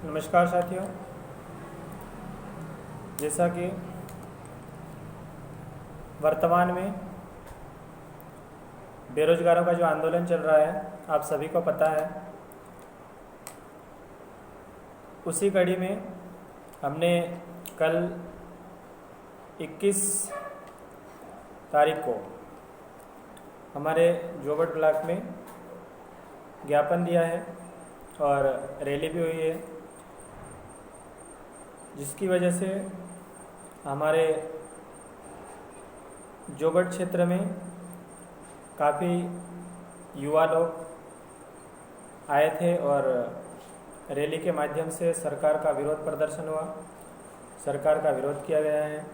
नमस्कार साथियों, जैसा कि वर्तमान में बेरोजगारों का जो आंदोलन चल रहा है आप सभी को पता है। उसी कड़ी में हमने कल 21 तारीख को हमारे जोबट ब्लॉक में ज्ञापन दिया है और रैली भी हुई है, जिसकी वजह से हमारे जोबट क्षेत्र में काफ़ी युवा लोग आए थे और रैली के माध्यम से सरकार का विरोध प्रदर्शन हुआ। सरकार का विरोध किया गया है,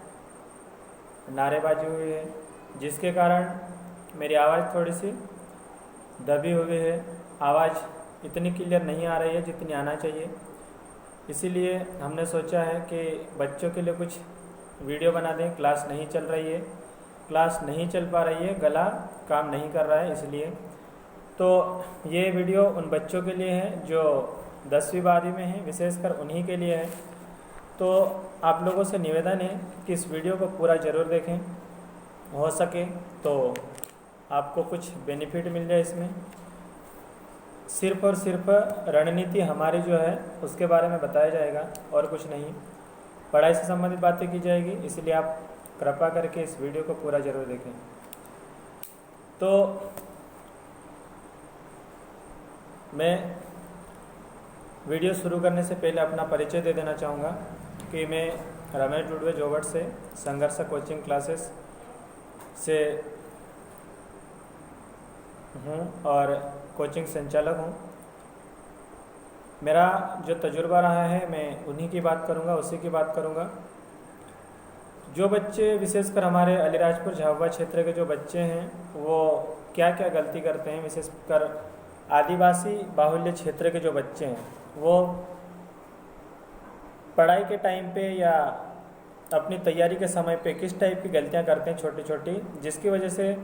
नारेबाजी हुई है, जिसके कारण मेरी आवाज़ थोड़ी सी दबी हुई है। आवाज़ इतनी क्लियर नहीं आ रही है जितनी आना चाहिए। इसीलिए हमने सोचा है कि बच्चों के लिए कुछ वीडियो बना दें। क्लास नहीं चल रही है, क्लास नहीं चल पा रही है, गला काम नहीं कर रहा है, इसलिए तो ये वीडियो उन बच्चों के लिए है जो 10वीं 12वीं में हैं, विशेषकर उन्हीं के लिए है। तो आप लोगों से निवेदन है कि इस वीडियो को पूरा ज़रूर देखें, हो सके तो आपको कुछ बेनिफिट मिल जाए। इसमें सिर्फ और सिर्फ रणनीति हमारी जो है उसके बारे में बताया जाएगा और कुछ नहीं, पढ़ाई से संबंधित बातें की जाएगी। इसलिए आप कृपा करके इस वीडियो को पूरा ज़रूर देखें। तो मैं वीडियो शुरू करने से पहले अपना परिचय दे देना चाहूँगा कि मैं रमेश डुडवे जोबट से संघर्ष कोचिंग क्लासेस से हूँ और कोचिंग संचालक हूँ। मेरा जो तजुर्बा रहा है मैं उन्हीं की बात करूँगा, उसी की बात करूँगा। जो बच्चे विशेषकर हमारे अलीराजपुर झाबुआ क्षेत्र के जो बच्चे हैं वो क्या क्या गलती करते हैं, विशेषकर आदिवासी बाहुल्य क्षेत्र के जो बच्चे हैं वो पढ़ाई के टाइम पे या अपनी तैयारी के समय पे किस टाइप की गलतियां करते हैं छोटी छोटी, जिसकी वजह से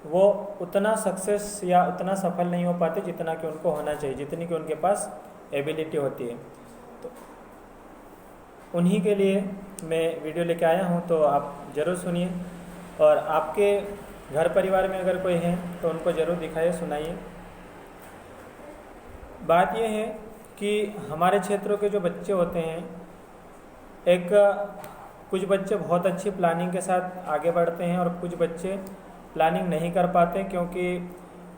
वो उतना सक्सेस या उतना सफल नहीं हो पाते जितना कि उनको होना चाहिए, जितनी कि उनके पास एबिलिटी होती है। तो उन्हीं के लिए मैं वीडियो लेके आया हूँ, तो आप ज़रूर सुनिए और आपके घर परिवार में अगर कोई है तो उनको ज़रूर दिखाइए, सुनाइए। बात यह है कि हमारे क्षेत्रों के जो बच्चे होते हैं, एक कुछ बच्चे बहुत अच्छी प्लानिंग के साथ आगे बढ़ते हैं और कुछ बच्चे प्लानिंग नहीं कर पाते क्योंकि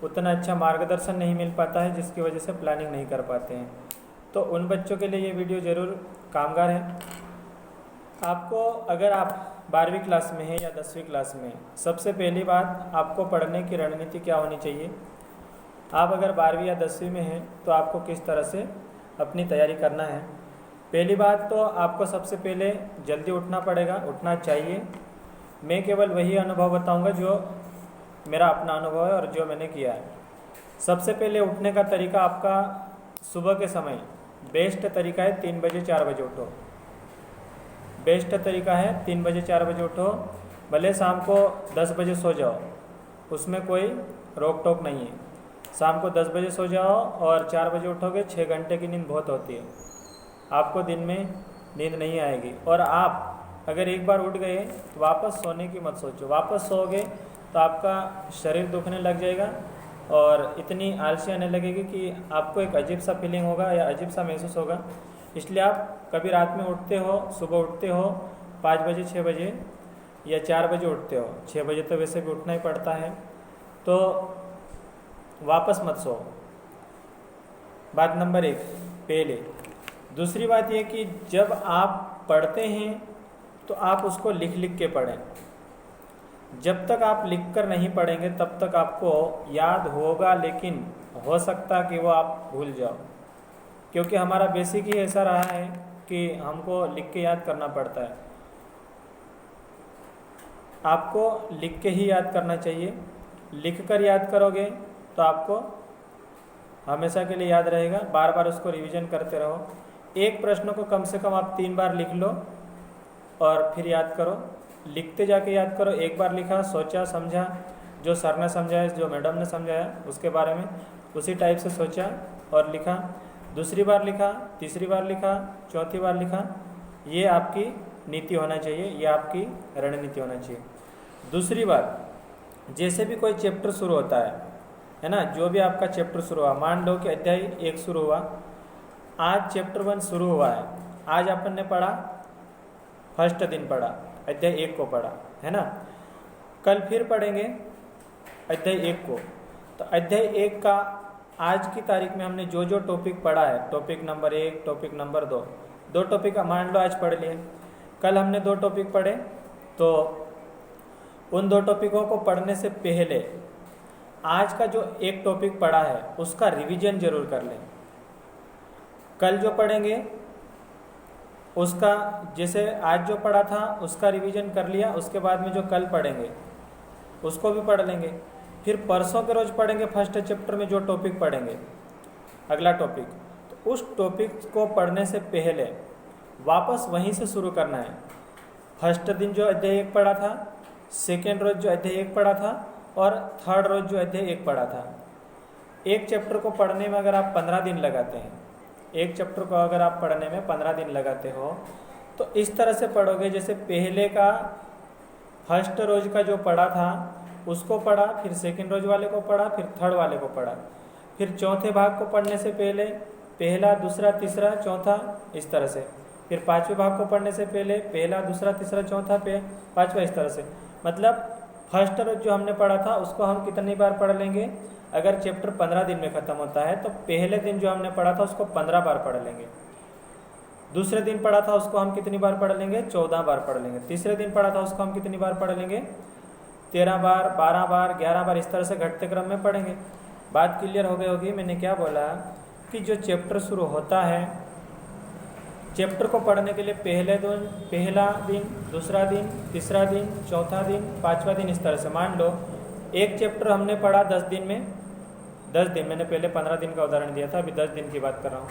उतना अच्छा मार्गदर्शन नहीं मिल पाता है, जिसकी वजह से प्लानिंग नहीं कर पाते हैं। तो उन बच्चों के लिए ये वीडियो ज़रूर कामगार है। आपको अगर आप 12वीं क्लास में हैं या 10वीं क्लास में, सबसे पहली बात आपको पढ़ने की रणनीति क्या होनी चाहिए। आप अगर 12वीं या 10वीं में हैं तो आपको किस तरह से अपनी तैयारी करना है। पहली बात तो आपको सबसे पहले जल्दी उठना पड़ेगा, उठना चाहिए। मैं केवल वही अनुभव बताऊंगा जो मेरा अपना अनुभव है और जो मैंने किया है। सबसे पहले उठने का तरीका आपका सुबह के समय बेस्ट तरीका है 3 बजे 4 बजे उठो। बेस्ट तरीका है 3 बजे 4 बजे उठो, भले शाम को 10 बजे सो जाओ, उसमें कोई रोक टोक नहीं है। शाम को 10 बजे सो जाओ और 4 बजे उठोगे, 6 घंटे की नींद बहुत होती है, आपको दिन में नींद नहीं आएगी। और आप अगर एक बार उठ गए तो वापस सोने की मत सोचो। वापस सोओगे तो आपका शरीर दुखने लग जाएगा और इतनी आलसी आने लगेगी कि आपको एक अजीब सा फीलिंग होगा या अजीब सा महसूस होगा। इसलिए आप कभी रात में उठते हो, सुबह उठते हो 5 बजे 6 बजे या 4 बजे उठते हो, 6 बजे तो वैसे भी उठना ही पड़ता है, तो वापस मत सो। बात नंबर 1 पहले। दूसरी बात यह कि जब आप पढ़ते हैं तो आप उसको लिख लिख के पढ़ें। जब तक आप लिख कर नहीं पढ़ेंगे तब तक आपको याद होगा, लेकिन हो सकता कि वो आप भूल जाओ, क्योंकि हमारा बेसिक ही ऐसा रहा है कि हमको लिख के याद करना पड़ता है। आपको लिख के ही याद करना चाहिए। लिख कर याद करोगे तो आपको हमेशा के लिए याद रहेगा। बार बार उसको रिवीजन करते रहो। एक प्रश्न को कम से कम आप 3 बार लिख लो और फिर याद करो। लिखते जाके याद करो। एक बार लिखा, सोचा, समझा, जो सर ने समझाया, जो मैडम ने समझाया उसके बारे में उसी टाइप से सोचा और लिखा। दूसरी बार लिखा, तीसरी बार लिखा, चौथी बार लिखा। ये आपकी नीति होना चाहिए, ये आपकी रणनीति होना चाहिए। दूसरी बात, जैसे भी कोई चैप्टर शुरू होता है ना, जो भी आपका चैप्टर शुरू हुआ, मान लो कि अध्याय 1 शुरू हुआ, आज चैप्टर 1 शुरू हुआ है, आज अपन ने पढ़ा, फर्स्ट दिन पढ़ा, अध्याय 1 को पढ़ा, है ना। कल फिर पढ़ेंगे अध्याय 1 को। तो अध्याय 1 का आज की तारीख में हमने जो जो टॉपिक पढ़ा है, topic number 1, topic number 2, 2 topic मान लो आज पढ़ लिए, कल हमने 2 टॉपिक पढ़े, तो उन 2 टॉपिकों को पढ़ने से पहले आज का जो एक टॉपिक पढ़ा है उसका रिवीजन जरूर कर लें। कल जो पढ़ेंगे उसका, जैसे आज जो पढ़ा था उसका रिवीजन कर लिया, उसके बाद में जो कल पढ़ेंगे उसको भी पढ़ लेंगे। फिर परसों के रोज पढ़ेंगे फर्स्ट चैप्टर में जो टॉपिक पढ़ेंगे, अगला टॉपिक, तो उस टॉपिक को पढ़ने से पहले वापस वहीं से शुरू करना है। फर्स्ट दिन जो अध्याय 1 पढ़ा था, सेकेंड रोज जो अध्याय 1 पढ़ा था, और थर्ड रोज जो अध्याय 1 पढ़ा था। एक चैप्टर को पढ़ने में अगर आप 15 दिन लगाते हैं, एक चैप्टर को अगर आप पढ़ने में 15 दिन लगाते हो, तो इस तरह से पढ़ोगे जैसे पहले का फर्स्ट रोज का जो पढ़ा था उसको पढ़ा, फिर सेकेंड रोज वाले को पढ़ा, फिर थर्ड वाले को पढ़ा, फिर चौथे भाग को पढ़ने से पहले पहला, दूसरा, तीसरा, चौथा, इस तरह से, फिर पांचवें भाग को पढ़ने से पहले पहला, दूसरा, तीसरा, चौथा, पांचवा, इस तरह से। मतलब फर्स्ट रोज जो हमने पढ़ा था उसको हम कितनी बार पढ़ लेंगे, अगर चैप्टर 15 दिन में ख़त्म होता है तो पहले दिन जो हमने पढ़ा था उसको 15 बार पढ़ लेंगे। दूसरे दिन पढ़ा था उसको हम कितनी बार पढ़ लेंगे, 14 बार पढ़ लेंगे। तीसरे दिन पढ़ा था उसको हम कितनी बार पढ़ लेंगे, 13 बार, 12 बार, 11 बार, इस तरह से घटते क्रम में पढ़ेंगे। बात क्लियर हो गई होगी। मैंने क्या बोला कि जो चैप्टर शुरू होता है, चैप्टर को पढ़ने के लिए पहला दिन, दूसरा दिन, तीसरा दिन, चौथा दिन, पांचवा दिन, इस तरह से। मान लो एक चैप्टर हमने पढ़ा 10 दिन में, 10 दिन, मैंने पहले 15 दिन का उदाहरण दिया था, अभी 10 दिन की बात कर रहा हूँ।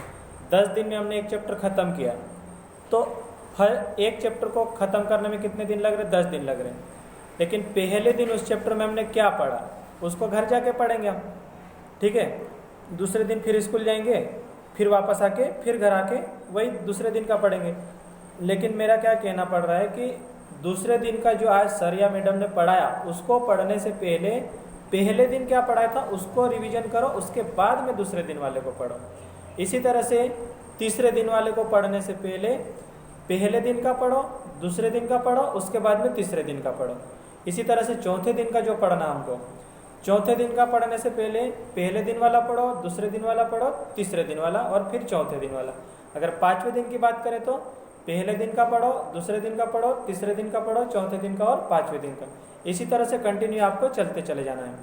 10 दिन में हमने एक चैप्टर ख़त्म किया, तो हर एक चैप्टर को ख़त्म करने में कितने दिन लग रहे, 10 दिन लग रहे हैं। लेकिन पहले दिन उस चैप्टर में हमने क्या पढ़ा उसको घर जाके पढ़ेंगे हम, ठीक है। दूसरे दिन फिर स्कूल जाएंगे, फिर वापस आके फिर घर आके वही दूसरे दिन का पढ़ेंगे। लेकिन मेरा क्या कहना पड़ रहा है कि दूसरे दिन का जो आज सर या मैडम ने पढ़ाया उसको पढ़ने से पहले पहले दिन क्या पढ़ाया था उसको रिवीजन करो, उसके बाद में दूसरे दिन वाले को पढ़ो। इसी तरह से तीसरे दिन वाले को पढ़ने से पहले पहले दिन का पढ़ो, दूसरे दिन का पढ़ो, उसके बाद में तीसरे दिन का पढ़ो। इसी तरह से चौथे दिन का जो पढ़ना हमको, चौथे दिन का पढ़ने से पहले पहले दिन वाला पढ़ो, दूसरे दिन वाला पढ़ो, तीसरे दिन वाला, और फिर चौथे दिन वाला। अगर पांचवें दिन की बात करें तो पहले दिन का पढ़ो, दूसरे दिन का पढ़ो, तीसरे दिन का पढ़ो, चौथे दिन का और पांचवें दिन का। इसी तरह से कंटिन्यू आपको चलते चले जाना है।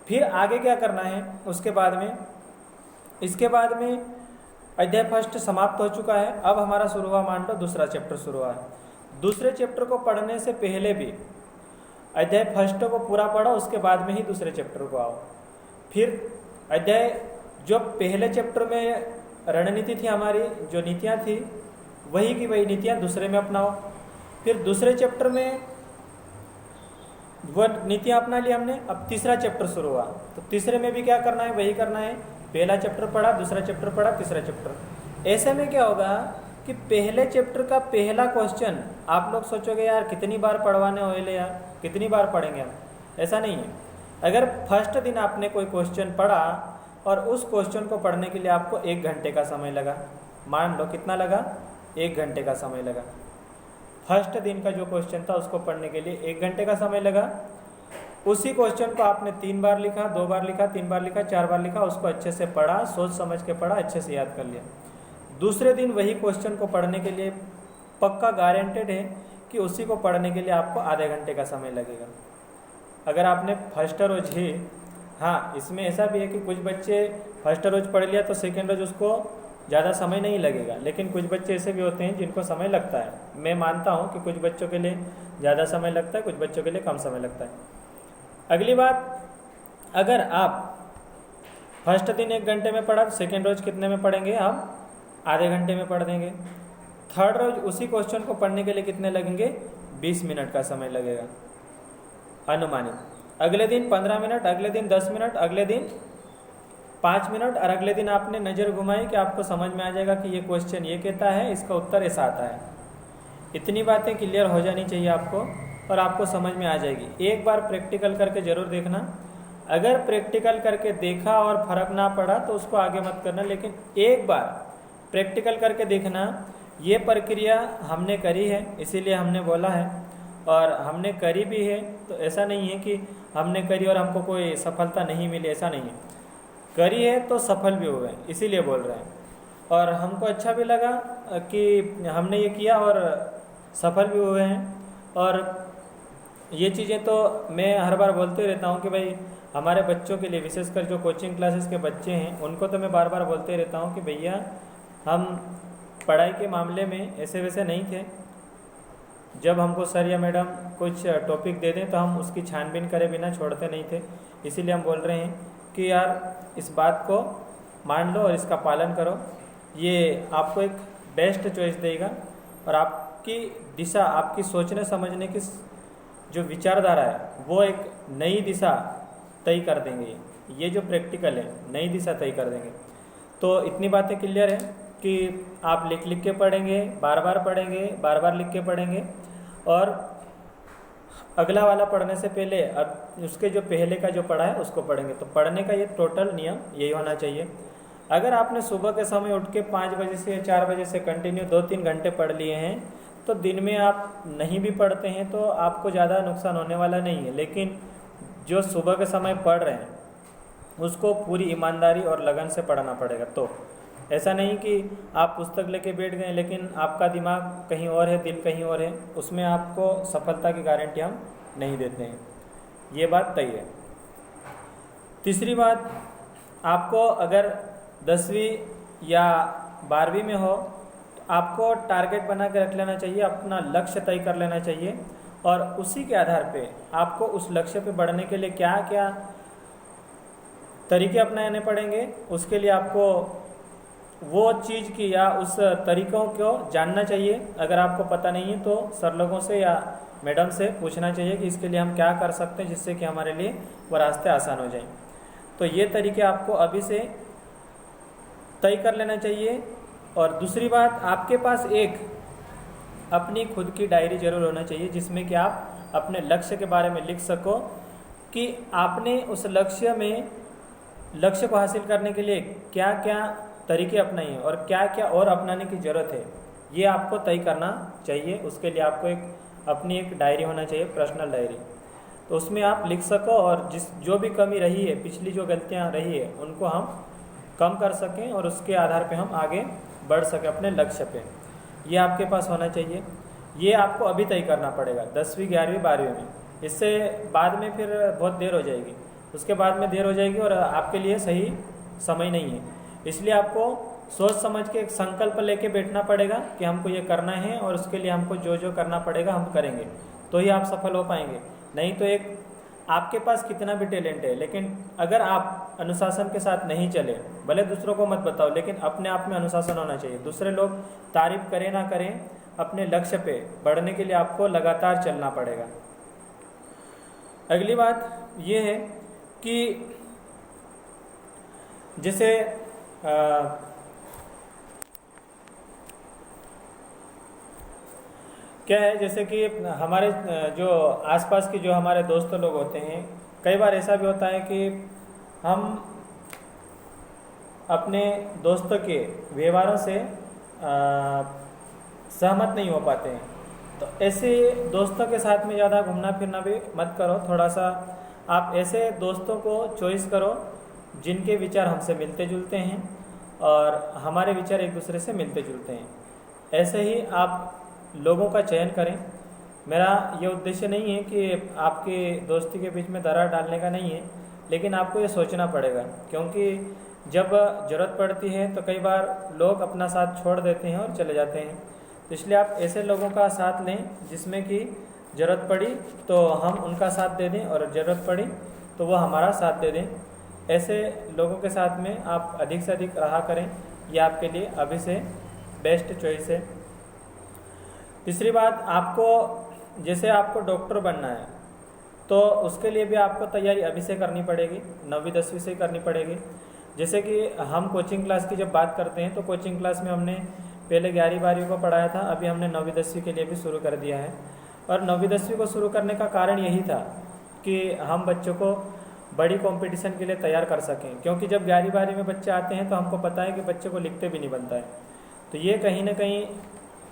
फिर आगे क्या करना है उसके बाद में, इसके बाद में अध्याय फर्स्ट समाप्त हो चुका है। अब हमारा शुरू हुआ, मान लो दूसरा चैप्टर शुरू हुआ है। दूसरे चैप्टर को पढ़ने से पहले भी अध्याय फर्स्ट को पूरा पढ़ो, उसके बाद में ही दूसरे चैप्टर को आओ। फिर अध्याय जो पहले चैप्टर में रणनीति थी हमारी, जो नीतियाँ थी, वही की वही नीतियाँ दूसरे में अपनाओ। फिर दूसरे चैप्टर में वो नीतियाँ अपना ली हमने, अब तीसरा चैप्टर शुरू हुआ, तो तीसरे में भी क्या करना है, वही करना है। पहला चैप्टर पढ़ा, दूसरा चैप्टर पढ़ा, तीसरा चैप्टर। ऐसे में क्या होगा कि पहले चैप्टर का पहला क्वेश्चन आप लोग सोचोगे यार कितनी बार पढ़वाने होले यार, कितनी बार पढ़ेंगे हम। ऐसा नहीं है। अगर फर्स्ट दिन आपने कोई क्वेश्चन पढ़ा और उस क्वेश्चन को पढ़ने के लिए आपको 1 घंटे का समय लगा, मान लो कितना लगा, 1 घंटे का समय लगा। फर्स्ट दिन का जो क्वेश्चन था उसको पढ़ने के लिए 1 घंटे का समय लगा। उसी क्वेश्चन को आपने 3 बार लिखा, 2 बार लिखा, 3 बार लिखा, 4 बार लिखा, उसको अच्छे से पढ़ा, सोच समझ के पढ़ा, अच्छे से याद कर लिया। दूसरे दिन वही क्वेश्चन को पढ़ने के लिए पक्का गारंटेड है कि उसी को पढ़ने के लिए आपको आधे घंटे का समय लगेगा। अगर आपने फर्स्ट रोज ही, हाँ इसमें ऐसा भी है कि कुछ बच्चे फर्स्ट रोज पढ़ लिया तो सेकेंड रोज उसको ज़्यादा समय नहीं लगेगा, लेकिन कुछ बच्चे ऐसे भी होते हैं जिनको समय लगता है। मैं मानता हूँ कि कुछ बच्चों के लिए ज़्यादा समय लगता है, कुछ बच्चों के लिए कम समय लगता है। अगली बात, अगर आप फर्स्ट दिन 1 घंटे में पढ़ा तो सेकेंड रोज कितने में पढ़ेंगे, आप आधे घंटे में पढ़ देंगे। थर्ड रोज उसी क्वेश्चन को पढ़ने के लिए कितने लगेंगे, 20 मिनट का समय लगेगा अनुमानित। अगले दिन 15 मिनट, अगले दिन 10 मिनट, अगले दिन 5 मिनट और अगले दिन आपने नज़र घुमाई कि आपको समझ में आ जाएगा कि ये क्वेश्चन ये कहता है, इसका उत्तर ऐसा आता है। इतनी बातें क्लियर हो जानी चाहिए आपको और आपको समझ में आ जाएगी। एक बार प्रैक्टिकल करके ज़रूर देखना। अगर प्रैक्टिकल करके देखा और फर्क ना पड़ा तो उसको आगे मत करना, लेकिन एक बार प्रैक्टिकल करके देखना। ये प्रक्रिया हमने करी है, इसीलिए हमने बोला है, और हमने करी भी है। तो ऐसा नहीं है कि हमने करी और हमको कोई सफलता नहीं मिली, ऐसा नहीं है। करी है तो सफल भी हुए, इसीलिए बोल रहे हैं। और हमको अच्छा भी लगा कि हमने ये किया और सफल भी हुए हैं। और ये चीज़ें तो मैं हर बार बोलते रहता हूँ कि भाई हमारे बच्चों के लिए, विशेषकर जो कोचिंग क्लासेस के बच्चे हैं, उनको तो मैं बार बार बोलते रहता हूँ कि भैया हम पढ़ाई के मामले में ऐसे वैसे नहीं थे। जब हमको सर या मैडम कुछ टॉपिक दे दें तो हम उसकी छानबीन करे बिना छोड़ते नहीं थे। इसीलिए हम बोल रहे हैं कि यार इस बात को मान लो और इसका पालन करो। ये आपको एक बेस्ट चॉइस देगा और आपकी दिशा, आपकी सोचने समझने की जो विचारधारा है वो एक नई दिशा तय कर देंगे। ये जो प्रैक्टिकल है नई दिशा तय कर देंगे। तो इतनी बातें क्लियर है कि आप लिख लिख के पढ़ेंगे, बार बार पढ़ेंगे, बार बार लिख के पढ़ेंगे, और अगला वाला पढ़ने से पहले अब उसके जो पहले का जो पढ़ा है उसको पढ़ेंगे। तो पढ़ने का ये टोटल नियम यही होना चाहिए। अगर आपने सुबह के समय उठ के 5 बजे से 4 बजे से कंटिन्यू 2-3 घंटे पढ़ लिए हैं, तो दिन में आप नहीं भी पढ़ते हैं तो आपको ज़्यादा नुकसान होने वाला नहीं है। लेकिन जो सुबह के समय पढ़ रहे हैं उसको पूरी ईमानदारी और लगन से पढ़ना पड़ेगा। तो ऐसा नहीं कि आप पुस्तक लेके बैठ गए लेकिन आपका दिमाग कहीं और है, दिल कहीं और है, उसमें आपको सफलता की गारंटी हम नहीं देते हैं। ये बात तय है। तीसरी बात, आपको अगर 10वीं या 12वीं में हो तो आपको टारगेट बना के रख लेना चाहिए, अपना लक्ष्य तय कर लेना चाहिए, और उसी के आधार पे आपको उस लक्ष्य पे बढ़ने के लिए क्या क्या तरीके अपनाने पड़ेंगे। उसके लिए आपको वो चीज़ की या उस तरीक़ों को जानना चाहिए। अगर आपको पता नहीं है तो सर लोगों से या मैडम से पूछना चाहिए कि इसके लिए हम क्या कर सकते हैं जिससे कि हमारे लिए वो रास्ते आसान हो जाएं। तो ये तरीके आपको अभी से तय कर लेना चाहिए। और दूसरी बात, आपके पास एक अपनी खुद की डायरी जरूर होना चाहिए जिसमें कि आप अपने लक्ष्य के बारे में लिख सको कि आपने उस लक्ष्य को हासिल करने के लिए क्या क्या तरीके अपनाए हैं और क्या क्या और अपनाने की ज़रूरत है। ये आपको तय करना चाहिए। उसके लिए आपको अपनी एक डायरी होना चाहिए, पर्सनल डायरी। तो उसमें आप लिख सको और जो भी कमी रही है, पिछली जो गलतियाँ रही है, उनको हम कम कर सकें और उसके आधार पे हम आगे बढ़ सकें अपने लक्ष्य पे। ये आपके पास होना चाहिए। ये आपको अभी तय करना पड़ेगा 10वीं 11वीं 12वीं में। इससे बाद में फिर बहुत देर हो जाएगी, उसके बाद में देर हो जाएगी और आपके लिए सही समय नहीं है। इसलिए आपको सोच समझ के एक संकल्प लेके बैठना पड़ेगा कि हमको ये करना है और उसके लिए हमको जो जो करना पड़ेगा हम करेंगे, तो ही आप सफल हो पाएंगे। नहीं तो एक आपके पास कितना भी टैलेंट है, लेकिन अगर आप अनुशासन के साथ नहीं चले, भले दूसरों को मत बताओ लेकिन अपने आप में अनुशासन होना चाहिए। दूसरे लोग तारीफ करें ना करें, अपने लक्ष्य पे बढ़ने के लिए आपको लगातार चलना पड़ेगा। अगली बात ये है कि जैसे क्या है, जैसे कि हमारे जो आसपास के जो हमारे दोस्त लोग होते हैं, कई बार ऐसा भी होता है कि हम अपने दोस्तों के व्यवहारों से सहमत नहीं हो पाते हैं। तो ऐसे दोस्तों के साथ में ज़्यादा घूमना फिरना भी मत करो। थोड़ा सा आप ऐसे दोस्तों को चॉइस करो जिनके विचार हमसे मिलते जुलते हैं और हमारे विचार एक दूसरे से मिलते जुलते हैं। ऐसे ही आप लोगों का चयन करें। मेरा ये उद्देश्य नहीं है कि आपके दोस्ती के बीच में दरार डालने का नहीं है, लेकिन आपको ये सोचना पड़ेगा, क्योंकि जब ज़रूरत पड़ती है तो कई बार लोग अपना साथ छोड़ देते हैं और चले जाते हैं। तो इसलिए आप ऐसे लोगों का साथ लें जिसमें कि ज़रूरत पड़ी तो हम उनका साथ दे दें और ज़रूरत पड़ी तो वो हमारा साथ दे दें। ऐसे लोगों के साथ में आप अधिक से अधिक रहा करें। ये आपके लिए अभी से बेस्ट चॉइस है। तीसरी बात, आपको जैसे आपको डॉक्टर बनना है तो उसके लिए भी आपको तैयारी अभी से करनी पड़ेगी, 9वीं 10वीं से करनी पड़ेगी। जैसे कि हम कोचिंग क्लास की जब बात करते हैं तो कोचिंग क्लास में हमने पहले 11वीं 12वीं को पढ़ाया था, अभी हमने 9वीं 10वीं के लिए भी शुरू कर दिया है। और 9वीं 10वीं को शुरू करने का कारण यही था कि हम बच्चों को बड़ी कंपटीशन के लिए तैयार कर सकें, क्योंकि जब 11वीं 12वीं में बच्चे आते हैं तो हमको पता है कि बच्चे को लिखते भी नहीं बनता है। तो ये कहीं ना कहीं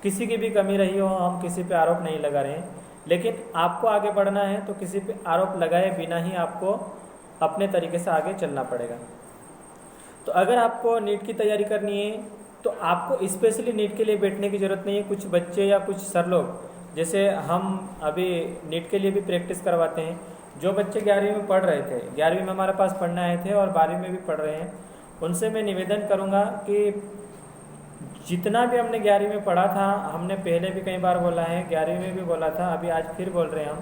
किसी की भी कमी रही हो, हम किसी पे आरोप नहीं लगा रहे हैं, लेकिन आपको आगे बढ़ना है तो किसी पे आरोप लगाए बिना ही आपको अपने तरीके से आगे चलना पड़ेगा। तो अगर आपको नीट की तैयारी करनी है तो आपको स्पेशली नीट के लिए बैठने की ज़रूरत नहीं है। कुछ बच्चे या कुछ सर लोग, जैसे हम अभी नीट के लिए भी प्रैक्टिस करवाते हैं, जो बच्चे 11वीं में पढ़ रहे थे, 11वीं में हमारे पास पढ़ने आए थे और 12वीं में भी पढ़ रहे हैं, उनसे मैं निवेदन करूँगा कि जितना भी हमने 11वीं में पढ़ा था, हमने पहले भी कई बार बोला है, 11वीं में भी बोला था, अभी आज फिर बोल रहे हैं हम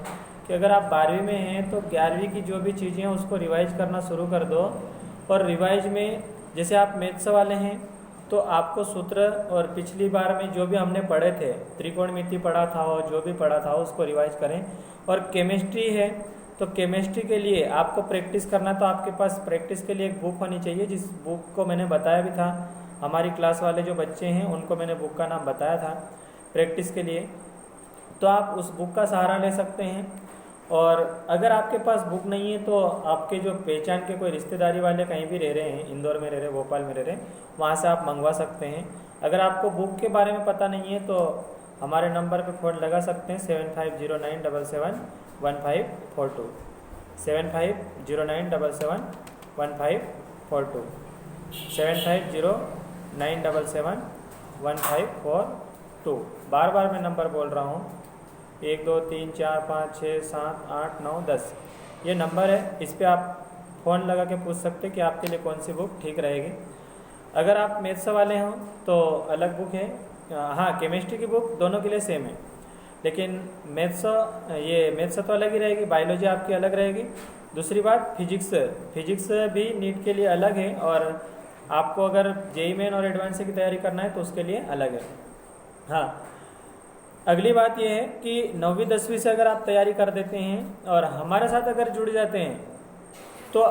कि अगर आप 12वीं में हैं तो 11वीं की जो भी चीज़ें हैं उसको रिवाइज करना शुरू कर दो। और रिवाइज में जैसे आप मैथ्स वाले हैं तो आपको सूत्र और पिछली बार में जो भी हमने पढ़े थे, त्रिकोणमिति पढ़ा था और जो भी पढ़ा था उसको रिवाइज करें। और केमिस्ट्री है तो केमिस्ट्री के लिए आपको प्रैक्टिस करना, तो आपके पास प्रैक्टिस के लिए एक बुक होनी चाहिए, जिस बुक को मैंने बताया भी था, हमारी क्लास वाले जो बच्चे हैं उनको मैंने बुक का नाम बताया था प्रैक्टिस के लिए, तो आप उस बुक का सहारा ले सकते हैं। और अगर आपके पास बुक नहीं है तो आपके जो पहचान के कोई रिश्तेदारी वाले कहीं भी रह रहे हैं, इंदौर में रह रहे, भोपाल में रह रहे, वहाँ से आप मंगवा सकते हैं। अगर आपको बुक के बारे में पता नहीं है तो हमारे नंबर पे फ़ोन लगा सकते हैं 7509771542 7509771542 7509771542। बार बार मैं नंबर बोल रहा हूँ, 1 2 3 4 5 6 7 8 9 10 ये नंबर है। इस पर आप फ़ोन लगा के पूछ सकते हैं कि आपके लिए कौन सी बुक ठीक रहेगी। अगर आप मैथ्स वाले हों तो अलग बुक है, हाँ केमिस्ट्री की बुक दोनों के लिए सेम है, लेकिन मैथ्स तो अलग ही रहेगी, बायोलॉजी आपकी अलग रहेगी। दूसरी बात फिजिक्स भी नीट के लिए अलग है, और आपको अगर जेईई मेन और एडवांस की तैयारी करना है तो उसके लिए अलग है। हाँ, अगली बात यह है कि 9वीं 10वीं से अगर आप तैयारी कर देते हैं और हमारे साथ अगर जुड़ जाते हैं तो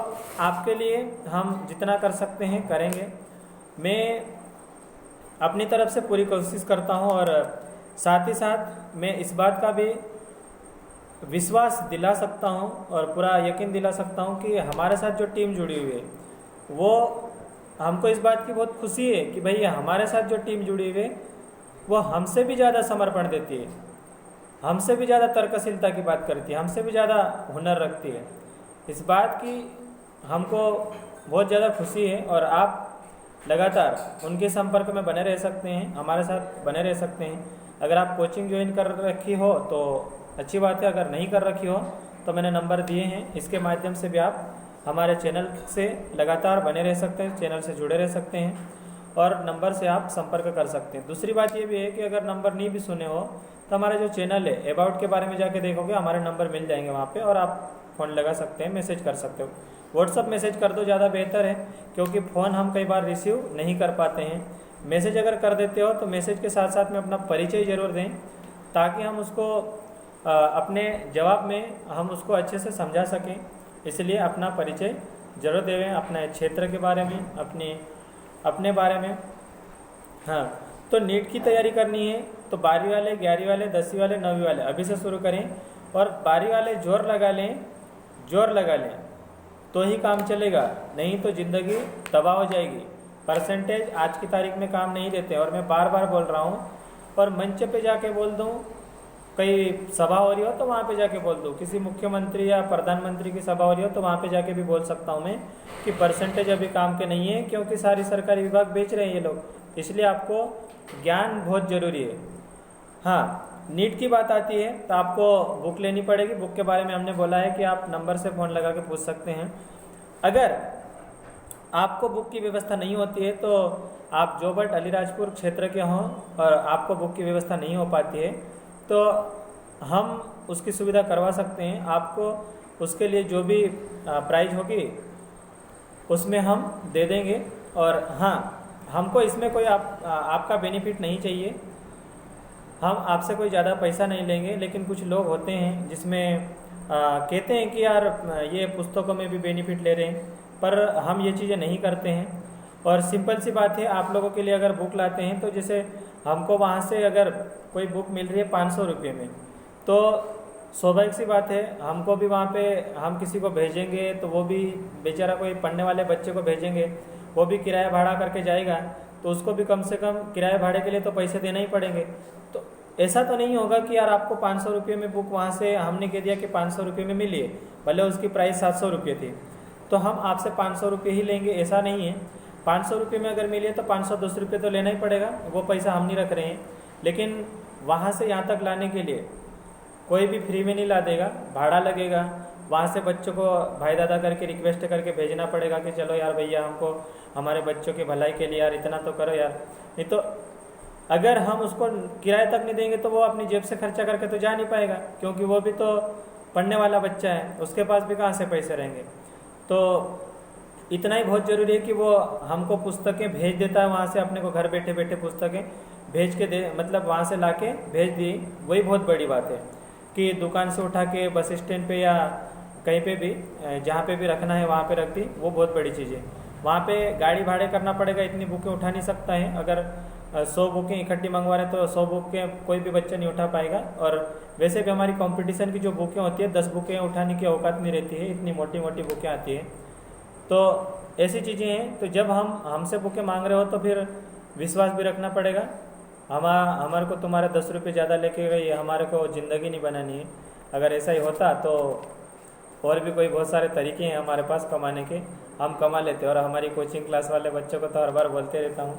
आपके लिए हम जितना कर सकते हैं करेंगे। मैं अपनी तरफ से पूरी कोशिश करता हूं, और साथ ही साथ मैं इस बात का भी विश्वास दिला सकता हूं और पूरा यकीन दिला सकता हूं कि हमारे साथ जो टीम जुड़ी हुई है वो, हमको इस बात की बहुत खुशी है कि भाई हमारे साथ जो टीम जुड़ी हुई है वो हमसे भी ज़्यादा समर्पण देती है, हमसे भी ज़्यादा तर्कशीलता की बात करती है, हमसे भी ज़्यादा हुनर रखती है। इस बात की हमको बहुत ज़्यादा खुशी है, और आप लगातार उनके संपर्क में बने रह सकते हैं, हमारे साथ बने रह सकते हैं। अगर आप कोचिंग ज्वाइन कर रखी हो तो अच्छी बात है, अगर नहीं कर रखी हो तो मैंने नंबर दिए हैं, इसके माध्यम से भी आप हमारे चैनल से लगातार बने रह सकते हैं, चैनल से जुड़े रह सकते हैं और नंबर से आप संपर्क कर सकते हैं। दूसरी बात ये भी है कि अगर नंबर नहीं भी सुने हो तो हमारा जो चैनल है अबाउट के बारे में जाके देखोगे, हमारे नंबर मिल जाएंगे वहाँ पे, और आप फ़ोन लगा सकते हैं, मैसेज कर सकते हो। व्हाट्सअप मैसेज कर दो, ज़्यादा बेहतर है, क्योंकि फ़ोन हम कई बार रिसीव नहीं कर पाते हैं। मैसेज अगर कर देते हो तो मैसेज के साथ साथ में अपना परिचय ज़रूर दें, ताकि हम उसको अपने जवाब में हम उसको अच्छे से समझा सकें। इसलिए अपना परिचय जरूर देवें, अपने क्षेत्र के बारे में, अपने बारे में। हाँ, तो नीट की तैयारी करनी है तो 12वीं वाले, 11वीं वाले, 10वीं वाले, 9वीं वाले अभी से शुरू करें, और 12वीं वाले जोर लगा लें तो ही काम चलेगा, नहीं तो ज़िंदगी तबाह हो जाएगी। परसेंटेज आज की तारीख में काम नहीं देते, और मैं बार बार बोल रहा हूँ, और मंच पे जाके बोल दूँ, कई सभा हो रही हो तो वहाँ पे जाके बोल दूँ, किसी मुख्यमंत्री या प्रधानमंत्री की सभा हो रही हो तो वहाँ पे जाके भी बोल सकता हूँ मैं कि परसेंटेज अभी काम के नहीं है, क्योंकि सारी सरकारी विभाग बेच रहे हैं ये लोग, इसलिए आपको ज्ञान बहुत ज़रूरी है। हाँ, नीट की बात आती है तो आपको बुक लेनी पड़ेगी। बुक के बारे में हमने बोला है कि आप नंबर से फ़ोन लगा के पूछ सकते हैं। अगर आपको बुक की व्यवस्था नहीं होती है तो आप जोबट अलीराजपुर क्षेत्र के हों और आपको बुक की व्यवस्था नहीं हो पाती है तो हम उसकी सुविधा करवा सकते हैं। आपको उसके लिए जो भी प्राइज होगी उसमें हम दे देंगे। और हाँ, हमको इसमें कोई आपका बेनिफिट नहीं चाहिए, हम आपसे कोई ज़्यादा पैसा नहीं लेंगे। लेकिन कुछ लोग होते हैं जिसमें कहते हैं कि यार ये पुस्तकों में भी बेनिफिट ले रहे हैं, पर हम ये चीज़ें नहीं करते हैं। और सिंपल सी बात है, आप लोगों के लिए अगर बुक लाते हैं तो जैसे हमको वहाँ से अगर कोई बुक मिल रही है 500 रुपये में, तो स्वाभाविक सी बात है हमको भी वहाँ पे हम किसी को भेजेंगे तो वो भी बेचारा कोई पढ़ने वाले बच्चे को भेजेंगे, वो भी किराया भाड़ा करके जाएगा, तो उसको भी कम से कम किराए भाड़े के लिए तो पैसे देना ही पड़ेंगे। तो ऐसा तो नहीं होगा कि यार आपको 500 रुपये में बुक वहाँ से हमने कह दिया कि 500 रुपये में मिली है, भले उसकी प्राइस 700 रुपये थी, तो हम आपसे 500 रुपये ही लेंगे, ऐसा नहीं है। 500 रुपये में अगर मिली है तो 510 रुपये तो लेना ही पड़ेगा, वो पैसा हम नहीं रख रहे हैं। लेकिन वहाँ से यहाँ तक लाने के लिए कोई भी फ्री में नहीं ला देगा, भाड़ा लगेगा। वहाँ से बच्चों को भाई दादा करके रिक्वेस्ट करके भेजना पड़ेगा कि चलो यार भैया हमको हमारे बच्चों की भलाई के लिए यार इतना तो करो यार। नहीं तो अगर हम उसको किराए तक नहीं देंगे तो वो अपनी जेब से खर्चा करके तो जा नहीं पाएगा, क्योंकि वो भी तो पढ़ने वाला बच्चा है, उसके पास भी कहाँ से पैसे रहेंगे। तो इतना ही बहुत ज़रूरी है कि वो हमको पुस्तकें भेज देता है वहाँ से, अपने को घर बैठे बैठे पुस्तकें भेज के दे, मतलब वहाँ से ला के भेज दी, वही बहुत बड़ी बात है। कि दुकान से उठा के बस स्टैंड पे या कहीं पे भी जहाँ पे भी रखना है वहाँ पे रख दी, वो बहुत बड़ी चीज़ है। वहाँ पे गाड़ी भाड़े करना पड़ेगा, इतनी बुकें उठा नहीं सकता है। अगर 100 बुकें इकट्ठी मंगवा रहे तो 100 बुकें कोई भी बच्चा नहीं उठा पाएगा। और वैसे भी हमारी कंपटीशन की जो बुकें होती है 10 बुकें उठाने की औकात नहीं रहती है, इतनी मोटी मोटी बुकें आती हैं। तो ऐसी चीज़ें हैं। तो जब हम हमसे बुकें मांग रहे हो तो फिर विश्वास भी रखना पड़ेगा। हमारे को तुम्हारे 10 रुपये ज़्यादा लेके गई, हमारे को ज़िंदगी नहीं बनानी है। अगर ऐसा ही होता तो और भी कोई बहुत सारे तरीके हैं हमारे पास कमाने के, हम कमा लेते। और हमारी कोचिंग क्लास वाले बच्चों को तो हर बार बोलते रहता हूँ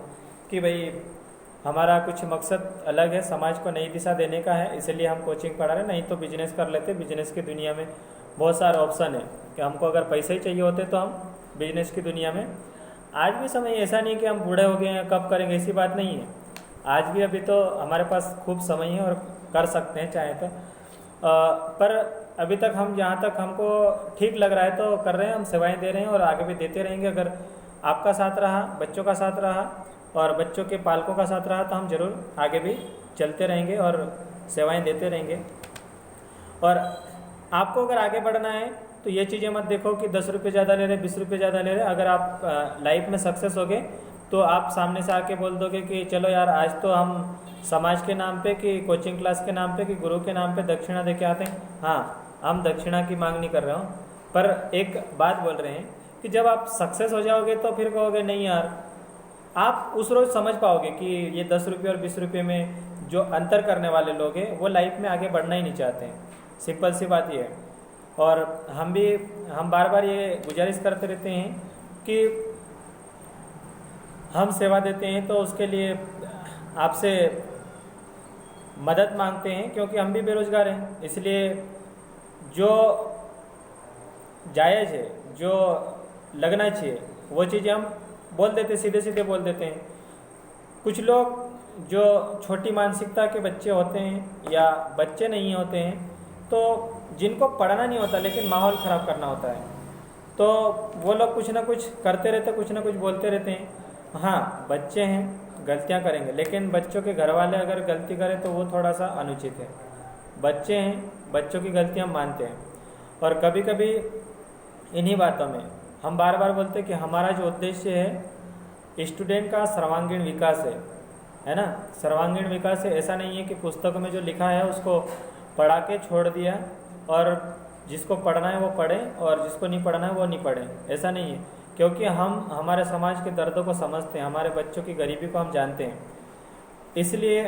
कि भाई हमारा कुछ मकसद अलग है, समाज को नई दिशा देने का है, इसलिए हम कोचिंग पढ़ा रहे, नहीं तो बिजनेस कर लेते। बिजनेस की दुनिया में बहुत सारे ऑप्शन है कि हमको अगर पैसे ही चाहिए होते तो हम बिजनेस की दुनिया में आज भी समय, ऐसा नहीं कि हम बूढ़े हो गए हैं कब करेंगे, ऐसी बात नहीं है। आज भी अभी तो हमारे पास खूब समय है और कर सकते हैं चाहे तो। पर अभी तक हम जहाँ तक हमको ठीक लग रहा है तो कर रहे हैं, हम सेवाएं दे रहे हैं और आगे भी देते रहेंगे। अगर आपका साथ रहा, बच्चों का साथ रहा और बच्चों के पालकों का साथ रहा तो हम जरूर आगे भी चलते रहेंगे और सेवाएं देते रहेंगे। और आपको अगर आगे बढ़ना है तो ये चीज़ें मत देखो कि 10 रुपये ज़्यादा ले रहे, 20 रुपये ज़्यादा ले रहे। अगर आप लाइफ में सक्सेस हो गए तो आप सामने से आके बोल दोगे कि चलो यार आज तो हम समाज के नाम पे, कि कोचिंग क्लास के नाम पे, कि गुरु के नाम पे दक्षिणा दे के आते हैं। हाँ, हम दक्षिणा की मांग नहीं कर रहे हो, पर एक बात बोल रहे हैं कि जब आप सक्सेस हो जाओगे तो फिर कहोगे नहीं यार, आप उस रोज़ समझ पाओगे कि ये 10 रुपये और 20 रुपये में जो अंतर करने वाले लोग हैं वो लाइफ में आगे बढ़ना ही नहीं चाहते हैं। सिंपल सी बात ये है। और हम बार बार ये गुजारिश करते रहते हैं कि हम सेवा देते हैं तो उसके लिए आपसे मदद मांगते हैं, क्योंकि हम भी बेरोजगार हैं। इसलिए जो जायज़ है, जो लगना चाहिए, वो चीज़ें हम बोल देते, सीधे सीधे बोल देते हैं। कुछ लोग जो छोटी मानसिकता के बच्चे होते हैं या बच्चे नहीं होते हैं, तो जिनको पढ़ना नहीं होता लेकिन माहौल ख़राब करना होता है, तो वो लोग कुछ ना कुछ करते रहते, कुछ ना कुछ बोलते रहते हैं। हाँ, बच्चे हैं, गलतियाँ करेंगे, लेकिन बच्चों के घर वाले अगर गलती करें तो वो थोड़ा सा अनुचित है। बच्चे हैं, बच्चों की गलतियाँ मानते हैं। और कभी कभी इन्हीं बातों में हम बार बार बोलते हैं कि हमारा जो उद्देश्य है स्टूडेंट का सर्वांगीण विकास है ना। सर्वांगीण विकास है, ऐसा नहीं है कि पुस्तकों में जो लिखा है उसको पढ़ा के छोड़ दिया और जिसको पढ़ना है वो पढ़े और जिसको नहीं पढ़ना है वो नहीं पढ़े, ऐसा नहीं है। क्योंकि हम हमारे समाज के दर्दों को समझते हैं, हमारे बच्चों की गरीबी को हम जानते हैं। इसलिए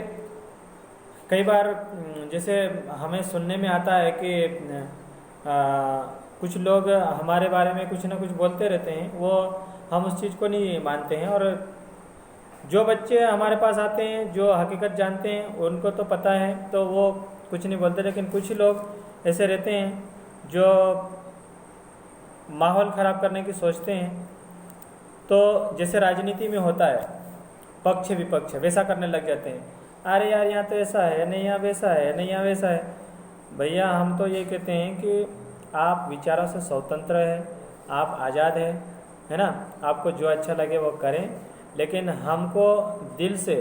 कई बार जैसे हमें सुनने में आता है कि कुछ लोग हमारे बारे में कुछ ना कुछ बोलते रहते हैं, वो हम उस चीज़ को नहीं मानते हैं। और जो बच्चे हमारे पास आते हैं, जो हकीकत जानते हैं, उनको तो पता है तो वो कुछ नहीं बोलते। लेकिन कुछ लोग ऐसे रहते हैं जो माहौल ख़राब करने की सोचते हैं। तो जैसे राजनीति में होता है पक्ष विपक्ष, वैसा करने लग जाते हैं। अरे यार यहाँ तो ऐसा है, नहीं यहाँ वैसा है, नहीं यहाँ वैसा है। भैया हम तो ये कहते हैं कि आप विचारों से स्वतंत्र है, आप आज़ाद है ना। आपको जो अच्छा लगे वो करें, लेकिन हमको दिल से,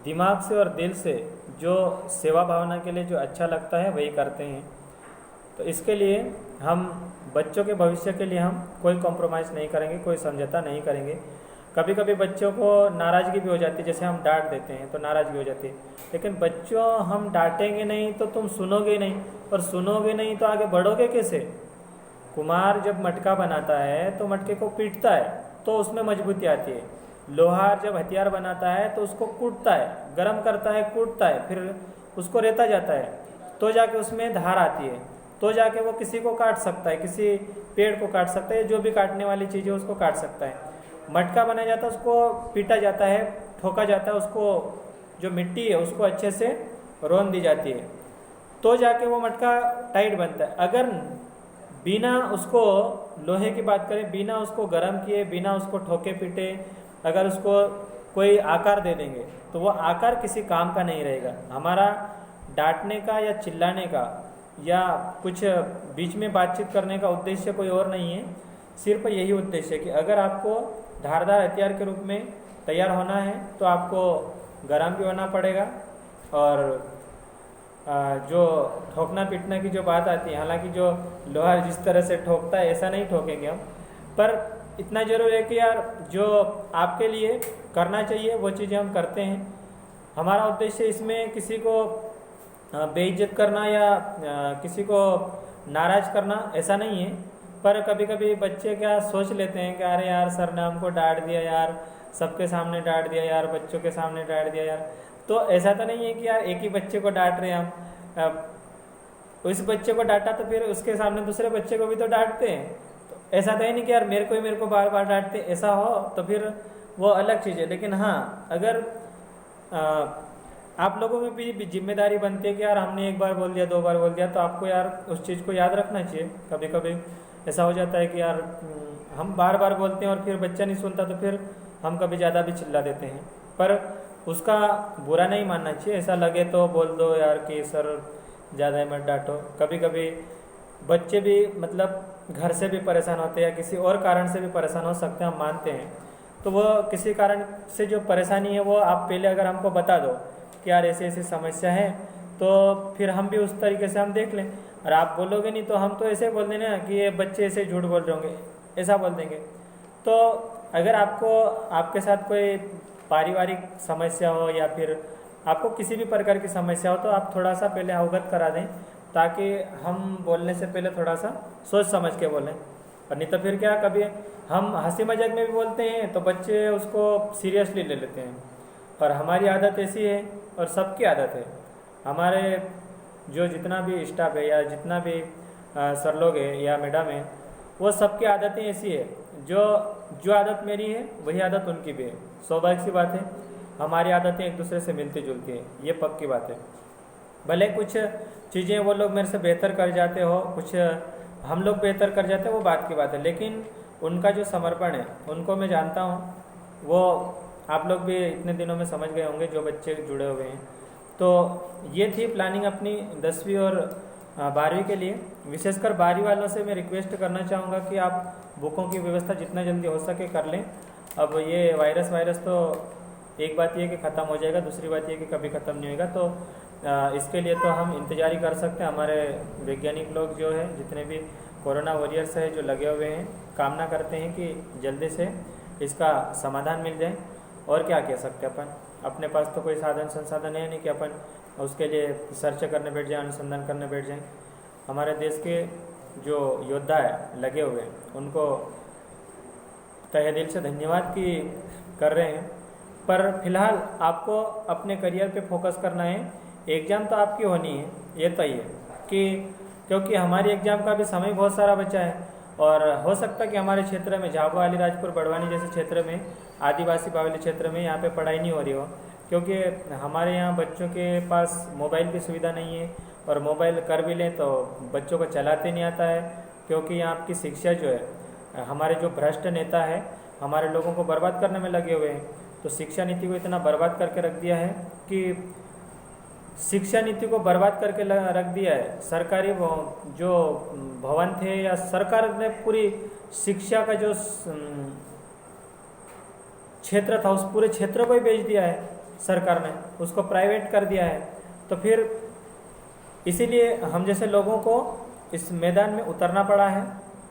दिमाग से और दिल से जो सेवा भावना के लिए जो अच्छा लगता है वही करते हैं। तो इसके लिए हम बच्चों के भविष्य के लिए हम कोई कॉम्प्रोमाइज़ नहीं करेंगे, कोई समझौता नहीं करेंगे। कभी कभी बच्चों को नाराज़गी भी हो जाती है, जैसे हम डांट देते हैं तो नाराज़गी हो जाती है, लेकिन बच्चों हम डांटेंगे नहीं तो तुम सुनोगे नहीं, और सुनोगे नहीं तो आगे बढ़ोगे कैसे। कुम्हार जब मटका बनाता है तो मटके को पीटता है तो उसमें मजबूती आती है। लोहार जब हथियार बनाता है तो उसको कूटता है, गर्म करता है, कूटता है, फिर उसको रेता जाता है, तो जाके उसमें धार आती है, तो जाके वो किसी को काट सकता है, किसी पेड़ को काट सकता है, जो भी काटने वाली चीज़ है उसको काट सकता है। मटका बनाया जाता है, उसको पीटा जाता है, ठोका जाता है, उसको जो मिट्टी है उसको अच्छे से रौंद दी जाती है, तो जाके वो मटका टाइट बनता है। अगर बिना उसको, लोहे की बात करें, बिना उसको गर्म किए, बिना उसको ठोके पीटे अगर उसको कोई आकार दे देंगे तो वो आकार किसी काम का नहीं रहेगा। हमारा डांटने का या चिल्लाने का या कुछ बीच में बातचीत करने का उद्देश्य कोई और नहीं है, सिर्फ यही उद्देश्य है कि अगर आपको धारदार हथियार के रूप में तैयार होना है तो आपको गर्म भी होना पड़ेगा। और जो ठोकना पीटना की जो बात आती है, हालांकि जो लोहार जिस तरह से ठोकता है ऐसा नहीं ठोकेंगे हम, पर इतना जरूर है कि यार जो आपके लिए करना चाहिए वो चीज़ें हम करते हैं। हमारा उद्देश्य इसमें किसी को बेइज्जत करना या किसी को नाराज़ करना ऐसा नहीं है। पर कभी कभी बच्चे क्या सोच लेते हैं कि अरे यार सर ने हमको डांट दिया यार, सबके सामने डांट दिया यार, बच्चों के सामने डांट दिया यार। तो ऐसा तो नहीं है कि यार एक ही बच्चे को डांट रहे हैं हम, उस बच्चे को डांटा तो फिर उसके सामने दूसरे बच्चे को भी तो डांटते हैं। तो ऐसा तो है नहीं कि यार मेरे को बार बार डांटते, ऐसा हो तो फिर वो अलग चीज़ है। लेकिन हाँ, अगर आप लोगों में भी जिम्मेदारी बनती है कि यार हमने एक बार बोल दिया, दो बार बोल दिया, तो आपको यार उस चीज़ को याद रखना चाहिए। कभी कभी ऐसा हो जाता है कि यार हम बार बार बोलते हैं और फिर बच्चा नहीं सुनता तो फिर हम कभी ज़्यादा भी चिल्ला देते हैं, पर उसका बुरा नहीं मानना चाहिए। ऐसा लगे तो बोल दो यार कि सर ज़्यादा मत डांटो। कभी कभी बच्चे भी मतलब घर से भी परेशान होते हैं या किसी और कारण से भी परेशान हो सकते हैं, हम मानते हैं। तो वो किसी कारण से जो परेशानी है वो आप पहले अगर हमको बता दो कि यार ऐसी ऐसी समस्या है, तो फिर हम भी उस तरीके से हम देख लें। और आप बोलोगे नहीं तो हम तो ऐसे बोल देंगे ना कि ये बच्चे ऐसे झूठ बोल रहे होंगे, ऐसा बोल देंगे। तो अगर आपको आपके साथ कोई पारिवारिक समस्या हो या फिर आपको किसी भी प्रकार की समस्या हो तो आप थोड़ा सा पहले अवगत करा दें, ताकि हम बोलने से पहले थोड़ा सा सोच समझ के बोलें। और नहीं तो फिर क्या, कभी हम हंसी मजाक में भी बोलते हैं तो बच्चे उसको सीरियसली ले लेते हैं। और हमारी आदत ऐसी है और सबकी आदत है, हमारे जो जितना भी स्टाफ है या जितना भी सर लोग हैं या मैडम है, वो सबकी आदतें ऐसी है। जो आदत मेरी है वही आदत उनकी भी है। स्वाभाविक सी बात है, हमारी आदतें एक दूसरे से मिलती जुलती हैं, ये पक्की बात है। भले कुछ चीज़ें वो लोग मेरे से बेहतर कर जाते हो, कुछ हम लोग बेहतर कर जाते हैं, वो बात की बात है, लेकिन उनका जो समर्पण है उनको मैं जानता हूँ। वो आप लोग भी इतने दिनों में समझ गए होंगे जो बच्चे जुड़े हुए हैं। तो ये थी प्लानिंग अपनी 10वीं और 12वीं के लिए। विशेषकर 12वीं वालों से मैं रिक्वेस्ट करना चाहूँगा कि आप बुकों की व्यवस्था जितना जल्दी हो सके कर लें। अब ये वायरस तो एक बात ये कि ख़त्म हो जाएगा, दूसरी बात ये कि कभी ख़त्म नहीं होगा। तो इसके लिए तो हम इंतजार ही कर सकते हैं। हमारे वैज्ञानिक लोग जो है, जितने भी कोरोना वॉरियर्स है जो लगे हुए हैं, कामना करते हैं कि जल्दी से इसका समाधान मिल जाए। और क्या कह सकते हैं अपन, अपने पास तो कोई साधन संसाधन है नहीं कि अपन उसके लिए सर्च करने बैठ जाएं, अनुसंधान करने बैठ जाएं। हमारे देश के जो योद्धा है लगे हुए हैं, उनको तहे दिल से धन्यवाद कि कर रहे हैं। पर फिलहाल आपको अपने करियर पे फोकस करना है। एग्ज़ाम तो आपकी होनी है, ये तय है कि, क्योंकि हमारी एग्ज़ाम का भी समय बहुत सारा बचा है। और हो सकता है कि हमारे क्षेत्र में, झाबुआ, अलीराजपुर, बड़वानी जैसे क्षेत्र में, आदिवासी बाहुल्य क्षेत्र में यहाँ पे पढ़ाई नहीं हो रही हो, क्योंकि हमारे यहाँ बच्चों के पास मोबाइल की सुविधा नहीं है। और मोबाइल कर भी लें तो बच्चों को चलाते नहीं आता है, क्योंकि यहाँ की शिक्षा जो है, हमारे जो भ्रष्ट नेता है हमारे लोगों को बर्बाद करने में लगे हुए हैं। तो शिक्षा नीति को इतना बर्बाद करके रख दिया है कि शिक्षा नीति को बर्बाद करके रख दिया है। सरकारी जो भवन थे या सरकार ने पूरी शिक्षा का जो क्षेत्र था, उस पूरे क्षेत्र को ही बेच दिया है सरकार ने, उसको प्राइवेट कर दिया है। तो फिर इसीलिए हम जैसे लोगों को इस मैदान में उतरना पड़ा है,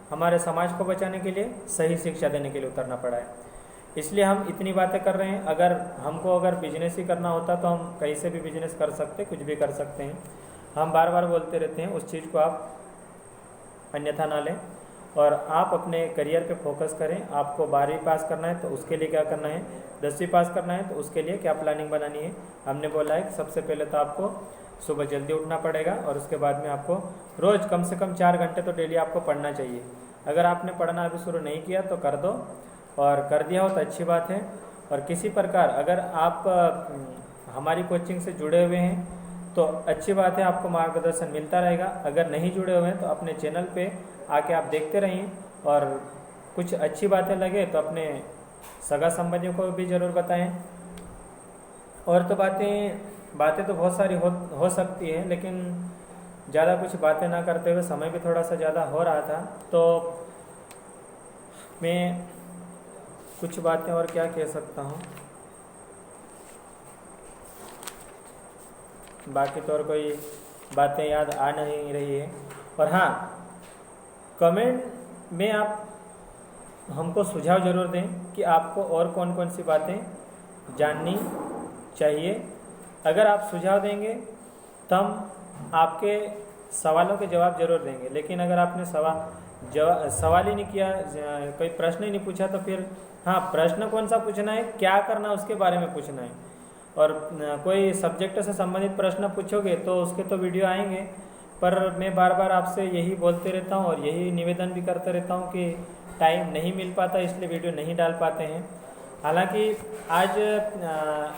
हमारे समाज को बचाने के लिए, सही शिक्षा देने के लिए उतरना पड़ा है। इसलिए हम इतनी बातें कर रहे हैं। अगर बिजनेस ही करना होता तो हम कहीं से भी बिजनेस कर सकते, कुछ भी कर सकते हैं। हम बार बार बोलते रहते हैं, उस चीज़ को आप अन्यथा ना लें और आप अपने करियर पे फोकस करें। आपको 12वीं पास करना है तो उसके लिए क्या करना है, 10वीं पास करना है तो उसके लिए क्या प्लानिंग बनानी है। हमने बोला है कि सबसे पहले तो आपको सुबह जल्दी उठना पड़ेगा और उसके बाद में आपको रोज़ कम से कम 4 घंटे तो डेली आपको पढ़ना चाहिए। अगर आपने पढ़ना अभी शुरू नहीं किया तो कर दो, और कर दिया हो तो अच्छी बात है। और किसी प्रकार अगर आप हमारी कोचिंग से जुड़े हुए हैं तो अच्छी बात है, आपको मार्गदर्शन मिलता रहेगा। अगर नहीं जुड़े हुए हैं तो अपने चैनल पे आके आप देखते रहिए, और कुछ अच्छी बातें लगे तो अपने सगा संबंधियों को भी ज़रूर बताएं। और तो बातें तो बहुत सारी हो सकती है, लेकिन ज़्यादा कुछ बातें ना करते हुए, समय भी थोड़ा सा ज़्यादा हो रहा था तो मैं कुछ बातें और क्या कह सकता हूँ। बाकी तो और कोई बातें याद आ नहीं रही है। और हाँ, कमेंट में आप हमको सुझाव ज़रूर दें कि आपको और कौन कौन सी बातें जाननी चाहिए। अगर आप सुझाव देंगे तो हम आपके सवालों के जवाब जरूर देंगे। लेकिन अगर आपने सवाल ही नहीं किया, कोई प्रश्न ही नहीं पूछा तो फिर हाँ, प्रश्न कौन सा पूछना है, क्या करना है उसके बारे में पूछना है। और कोई सब्जेक्ट से संबंधित प्रश्न पूछोगे तो उसके तो वीडियो आएंगे, पर मैं बार बार आपसे यही बोलते रहता हूँ और यही निवेदन भी करते रहता हूँ कि टाइम नहीं मिल पाता, इसलिए वीडियो नहीं डाल पाते हैं। हालांकि आज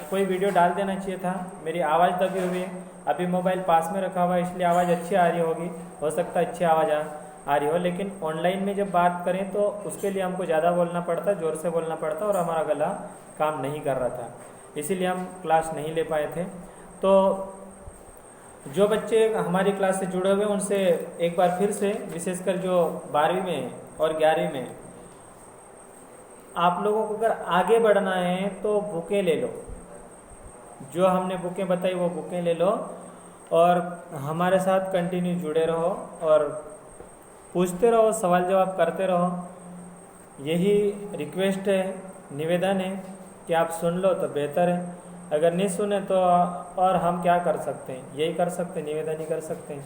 कोई वीडियो डाल देना चाहिए था। मेरी आवाज़ दबी हुई है, अभी मोबाइल पास में रखा हुआ है इसलिए आवाज़ अच्छी आ रही होगी, हो सकता है अच्छी आवाज़ आ रही हो। लेकिन ऑनलाइन में जब बात करें तो उसके लिए हमको ज़्यादा बोलना पड़ता, ज़ोर से बोलना पड़ता, और हमारा गला काम नहीं कर रहा था, इसीलिए हम क्लास नहीं ले पाए थे। तो जो बच्चे हमारी क्लास से जुड़े हुए उनसे एक बार फिर से, विशेषकर जो 12वीं में और 11वीं में, आप लोगों को अगर आगे बढ़ना है तो बुकें ले लो, जो हमने बुकें बताई वो बुकें ले लो और हमारे साथ कंटिन्यू जुड़े रहो और पूछते रहो, सवाल जवाब करते रहो। यही रिक्वेस्ट है, निवेदन है कि आप सुन लो तो बेहतर है, अगर नहीं सुने तो और हम क्या कर सकते हैं, यही कर सकते हैं, निवेदन ही कर सकते हैं।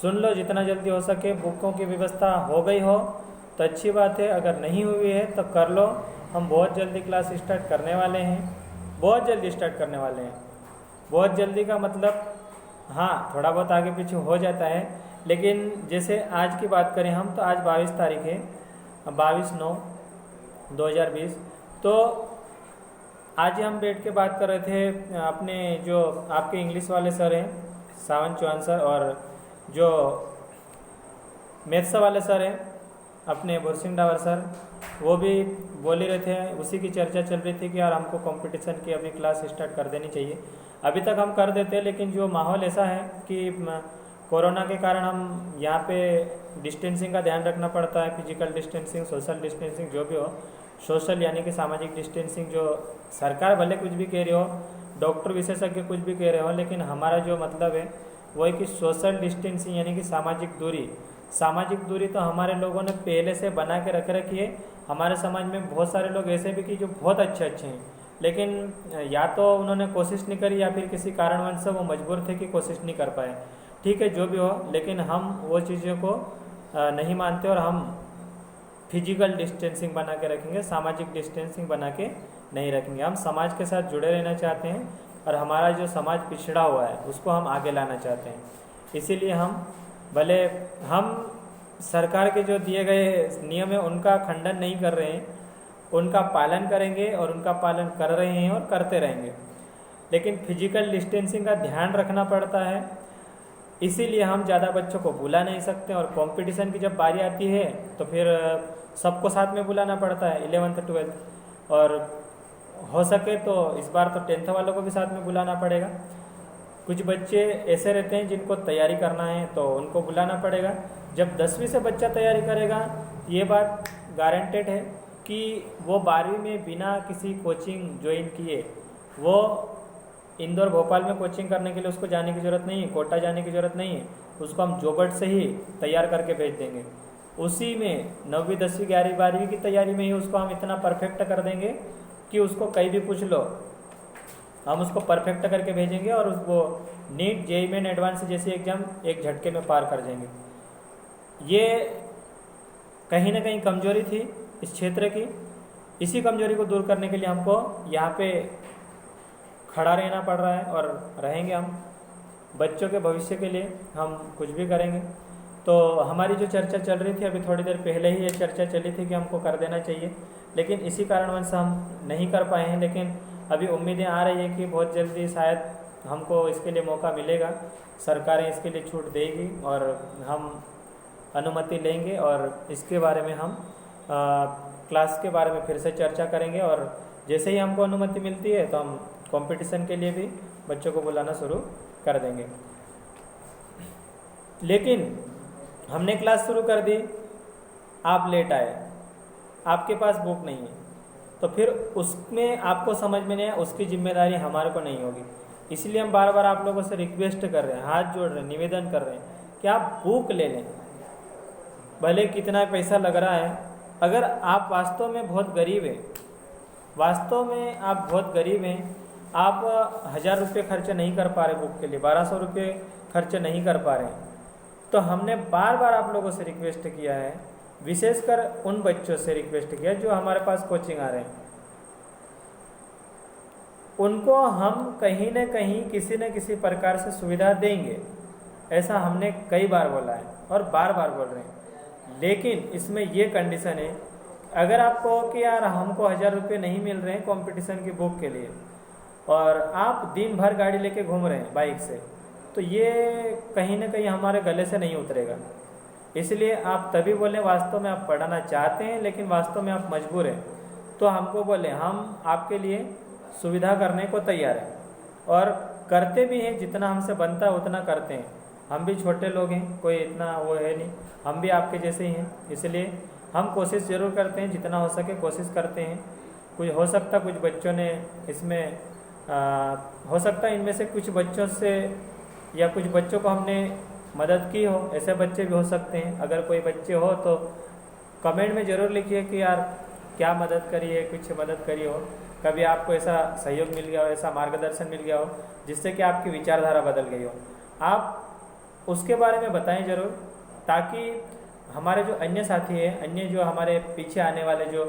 सुन लो जितना जल्दी हो सके। बुकों की व्यवस्था हो गई हो तो अच्छी बात है, अगर नहीं हुई है तो कर लो। हम बहुत जल्दी क्लास स्टार्ट करने वाले हैं, बहुत जल्दी स्टार्ट करने वाले हैं। बहुत जल्दी का मतलब हाँ, थोड़ा बहुत आगे पीछे हो जाता है, लेकिन जैसे आज की बात करें हम तो आज 22 तारीख है, 22/9/2020। तो आज ही हम बैठ के बात कर रहे थे, अपने जो आपके इंग्लिश वाले सर हैं सावन चौहान सर, और जो मैथ्स वाले सर हैं अपने बुरसिंह डावर सर, वो भी बोल ही रहे थे, उसी की चर्चा चल रही थी कि यार हमको कंपटीशन की अपनी क्लास स्टार्ट कर देनी चाहिए। अभी तक हम कर देते, लेकिन जो माहौल ऐसा है कि कोरोना के कारण हम यहाँ पे डिस्टेंसिंग का ध्यान रखना पड़ता है, फिजिकल डिस्टेंसिंग, सोशल डिस्टेंसिंग, जो भी हो। सोशल यानी कि सामाजिक डिस्टेंसिंग, जो सरकार भले कुछ भी कह रही हो, डॉक्टर विशेषज्ञ कुछ भी कह रहे हो, लेकिन हमारा जो मतलब है वो है कि सोशल डिस्टेंसिंग यानी कि सामाजिक दूरी। सामाजिक दूरी तो हमारे लोगों ने पहले से बना के रख रखी है। हमारे समाज में बहुत सारे लोग ऐसे भी कि जो बहुत अच्छे हैं, लेकिन या तो उन्होंने कोशिश नहीं करी या फिर किसी कारणवश से वो मजबूर थे कि कोशिश नहीं कर पाए। ठीक है, जो भी हो, लेकिन हम वो चीज़ों को नहीं मानते और हम फिजिकल डिस्टेंसिंग बना के रखेंगे, सामाजिक डिस्टेंसिंग बना के नहीं रखेंगे। हम समाज के साथ जुड़े रहना चाहते हैं और हमारा जो समाज पिछड़ा हुआ है उसको हम आगे लाना चाहते हैं। इसीलिए हम सरकार के जो दिए गए नियम है उनका खंडन नहीं कर रहे हैं, उनका पालन करेंगे और उनका पालन कर रहे हैं और करते रहेंगे। लेकिन फिजिकल डिस्टेंसिंग का ध्यान रखना पड़ता है, इसीलिए हम ज़्यादा बच्चों को बुला नहीं सकते। और कंपटीशन की जब बारी आती है तो फिर सबको साथ में बुलाना पड़ता है, 11th 12th, और हो सके तो इस बार तो 10th वालों को भी साथ में बुलाना पड़ेगा। कुछ बच्चे ऐसे रहते हैं जिनको तैयारी करना है तो उनको बुलाना पड़ेगा। जब 10वीं से बच्चा तैयारी करेगा, ये बात गारंटेड है कि वो 12वीं में बिना किसी कोचिंग ज्वाइन किए वो इंदौर भोपाल में कोचिंग करने के लिए उसको जाने की ज़रूरत नहीं है, कोटा जाने की ज़रूरत नहीं है, उसको हम जोबट से ही तैयार करके भेज देंगे। उसी में 9वीं 10वीं 11वीं 12वीं की तैयारी में ही उसको हम इतना परफेक्ट कर देंगे कि उसको कहीं भी पूछ लो, हम उसको परफेक्ट करके भेजेंगे और वो नीट जेईई मेन एडवांस जैसी एग्ज़ाम एक झटके में पार कर जाएंगे। ये कहीं ना कहीं कमजोरी थी इस क्षेत्र की। इसी कमजोरी को दूर करने के लिए हमको यहाँ पे खड़ा रहना पड़ रहा है और रहेंगे हम। बच्चों के भविष्य के लिए हम कुछ भी करेंगे। तो हमारी जो चर्चा चल रही थी, अभी थोड़ी देर पहले ही ये चर्चा चली थी कि हमको कर देना चाहिए, लेकिन इसी कारणवश हम नहीं कर पाए हैं। लेकिन अभी उम्मीदें आ रही है कि बहुत जल्दी शायद हमको इसके लिए मौका मिलेगा, सरकारें इसके लिए छूट देगी और हम अनुमति लेंगे और इसके बारे में हम क्लास के बारे में फिर से चर्चा करेंगे। और जैसे ही हमको अनुमति मिलती है तो हम कंपटीशन के लिए भी बच्चों को बुलाना शुरू कर देंगे। लेकिन हमने क्लास शुरू कर दी, आप लेट आए, आपके पास बुक नहीं है, तो फिर उसमें आपको समझ में नहीं आया, उसकी जिम्मेदारी हमारे को नहीं होगी। इसलिए हम बार बार आप लोगों से रिक्वेस्ट कर रहे हैं, हाथ जोड़ रहे हैं, निवेदन कर रहे हैं कि आप बुक ले लें, भले कितना पैसा लग रहा है। अगर आप वास्तव में बहुत गरीब हैं, वास्तव में आप बहुत गरीब हैं, आप 1000 रुपये खर्च नहीं कर पा रहे बुक के लिए, 1200 रुपये खर्च नहीं कर पा रहे, तो हमने बार बार आप लोगों से रिक्वेस्ट किया है, विशेषकर उन बच्चों से रिक्वेस्ट किया जो हमारे पास कोचिंग आ रहे हैं, उनको हम कहीं न कहीं किसी न किसी प्रकार से सुविधा देंगे। ऐसा हमने कई बार बोला है और बार बार बोल रहे हैं। लेकिन इसमें ये कंडीशन है, अगर आप कहो कि यार हमको 1000 रुपये नहीं मिल रहे हैं कंपटीशन की बुक के लिए और आप दिन भर गाड़ी लेके घूम रहे हैं बाइक से, तो ये कहीं ना कहीं हमारे गले से नहीं उतरेगा। इसलिए आप तभी बोलें वास्तव में आप पढ़ाना चाहते हैं लेकिन वास्तव में आप मजबूर हैं, तो हमको बोले, हम आपके लिए सुविधा करने को तैयार हैं और करते भी हैं, जितना हमसे बनता है उतना करते हैं। हम भी छोटे लोग हैं, कोई इतना वो है नहीं, हम भी आपके जैसे ही हैं, इसलिए हम कोशिश ज़रूर करते हैं, जितना हो सके कोशिश करते हैं। कुछ हो सकता कुछ बच्चों ने इसमें हो सकता है इनमें से कुछ बच्चों से या कुछ बच्चों को हमने मदद की हो, ऐसे बच्चे भी हो सकते हैं। अगर कोई बच्चे हो तो कमेंट में ज़रूर लिखिए कि यार क्या मदद करी है, कुछ मदद करी हो, कभी आपको ऐसा सहयोग मिल गया हो, ऐसा मार्गदर्शन मिल गया हो जिससे कि आपकी विचारधारा बदल गई हो, आप उसके बारे में बताएं ज़रूर, ताकि हमारे जो अन्य साथी हैं, अन्य जो हमारे पीछे आने वाले जो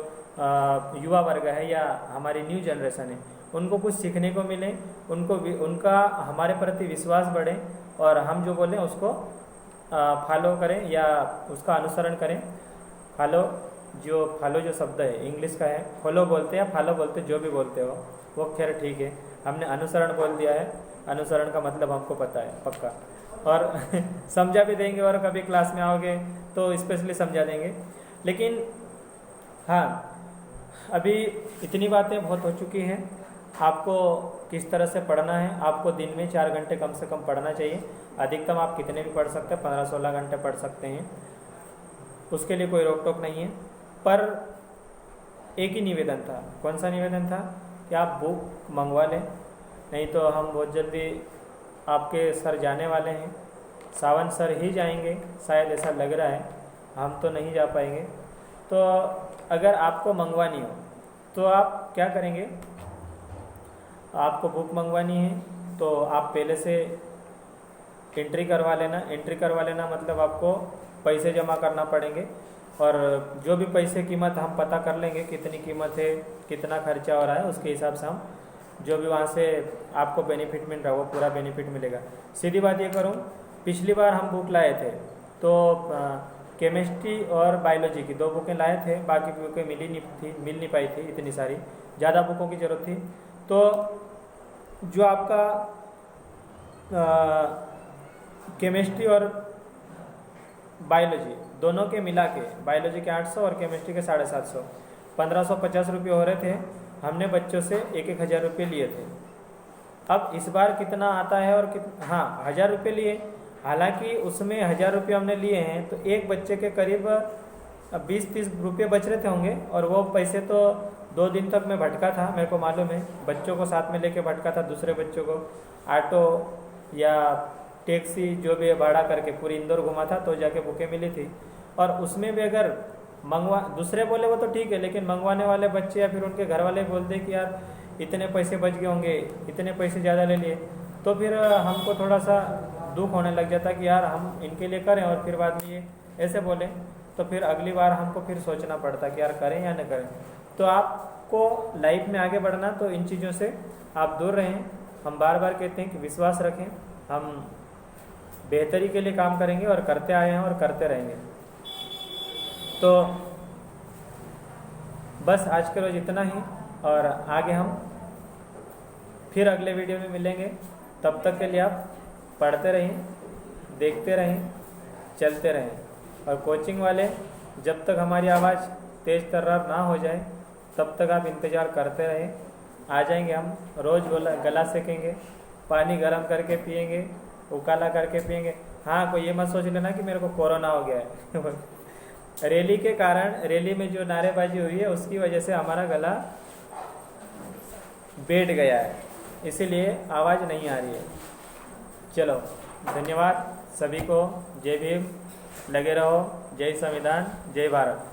युवा वर्ग है या हमारी न्यू जनरेशन है, उनको कुछ सीखने को मिले, उनका हमारे प्रति विश्वास बढ़े और हम जो बोलें उसको फॉलो करें या उसका अनुसरण करें। फॉलो जो शब्द है इंग्लिश का है, फॉलो बोलते हैं या फॉलो बोलते, जो भी बोलते हो वो खैर ठीक है, हमने अनुसरण बोल दिया है, अनुसरण का मतलब हमको पता है पक्का, और समझा भी देंगे और कभी क्लास में आओगे तो स्पेशली समझा देंगे। लेकिन हाँ, अभी इतनी बातें बहुत हो चुकी हैं। आपको किस तरह से पढ़ना है, आपको दिन में 4 घंटे कम से कम पढ़ना चाहिए। अधिकतम आप कितने भी पढ़ सकते हैं, 15-16 घंटे पढ़ सकते हैं, उसके लिए कोई रोक टोक नहीं है। पर एक ही निवेदन था, कौन सा निवेदन था कि आप बुक मंगवा लें, नहीं तो हम बहुत जल्दी आपके सर जाने वाले हैं, सावन सर ही जाएंगे शायद, ऐसा लग रहा है, हम तो नहीं जा पाएंगे। तो अगर आपको मंगवानी हो तो आप क्या करेंगे, आपको बुक मंगवानी है तो आप पहले से एंट्री करवा लेना। एंट्री करवा लेना मतलब आपको पैसे जमा करना पड़ेंगे और जो भी पैसे कीमत हम पता कर लेंगे कितनी कीमत है, कितना खर्चा हो रहा है, उसके हिसाब से हम जो भी वहाँ से आपको बेनिफिट मिल रहा है वो पूरा बेनिफिट मिलेगा। सीधी बात ये करूँ, पिछली बार हम बुक लाए थे तो केमिस्ट्री और बायोलॉजी की 2 बुकें लाए थे, बाकी बुकें मिल नहीं पाई थी, इतनी सारी ज़्यादा बुकों की ज़रूरत थी। तो जो आपका केमिस्ट्री और बायोलॉजी दोनों के मिला के, बायोलॉजी के 800 और केमिस्ट्री के 750, 1550 रुपये हो रहे थे। हमने बच्चों से 1-1 हज़ार रुपये लिए थे। अब इस बार कितना आता है और हाँ 1000 रुपये लिए, हालांकि उसमें 1000 रुपये हमने लिए हैं तो एक बच्चे के करीब 20-30 रुपये बच रहे थे होंगे, और वो पैसे तो 2 दिन तक मैं भटका था, मेरे को मालूम है, बच्चों को साथ में लेके भटका था, दूसरे बच्चों को ऑटो या टैक्सी जो भी है भाड़ा करके पूरी इंदौर घुमा था, तो जाके बुकें मिली थी। और उसमें भी अगर दूसरे बोले वो तो ठीक है, लेकिन मंगवाने वाले बच्चे या फिर उनके घर वाले बोलते कि यार इतने पैसे बच गए होंगे, इतने पैसे ज़्यादा ले लिए, तो फिर हमको थोड़ा सा दुख होने लग जाता कि यार हम इनके लिए करें और फिर बाद में ये ऐसे बोले, तो फिर अगली बार हमको फिर सोचना पड़ता कि यार करें या न करें। तो आपको लाइफ में आगे बढ़ना तो इन चीज़ों से आप दूर रहें। हम बार बार कहते हैं कि विश्वास रखें, हम बेहतरी के लिए काम करेंगे और करते आए हैं और करते रहेंगे। तो बस आज के रोज़ इतना ही, और आगे हम फिर अगले वीडियो में मिलेंगे। तब तक के लिए आप पढ़ते रहें, देखते रहें, चलते रहें। और कोचिंग वाले जब तक हमारी आवाज़ तेज़ तर्रार ना हो जाए तब तक आप इंतज़ार करते रहें। आ जाएंगे हम, रोज़ गला सेकेंगे, पानी गर्म करके पिएंगे, उकाला करके पिएंगे। हाँ, कोई ये मत सोच लेना कि मेरे को कोरोना हो गया है रैली के कारण, रैली में जो नारेबाजी हुई है उसकी वजह से हमारा गला बैठ गया है, इसीलिए आवाज़ नहीं आ रही है। चलो, धन्यवाद सभी को। जय भीम, लगे रहो। जय संविधान, जय भारत।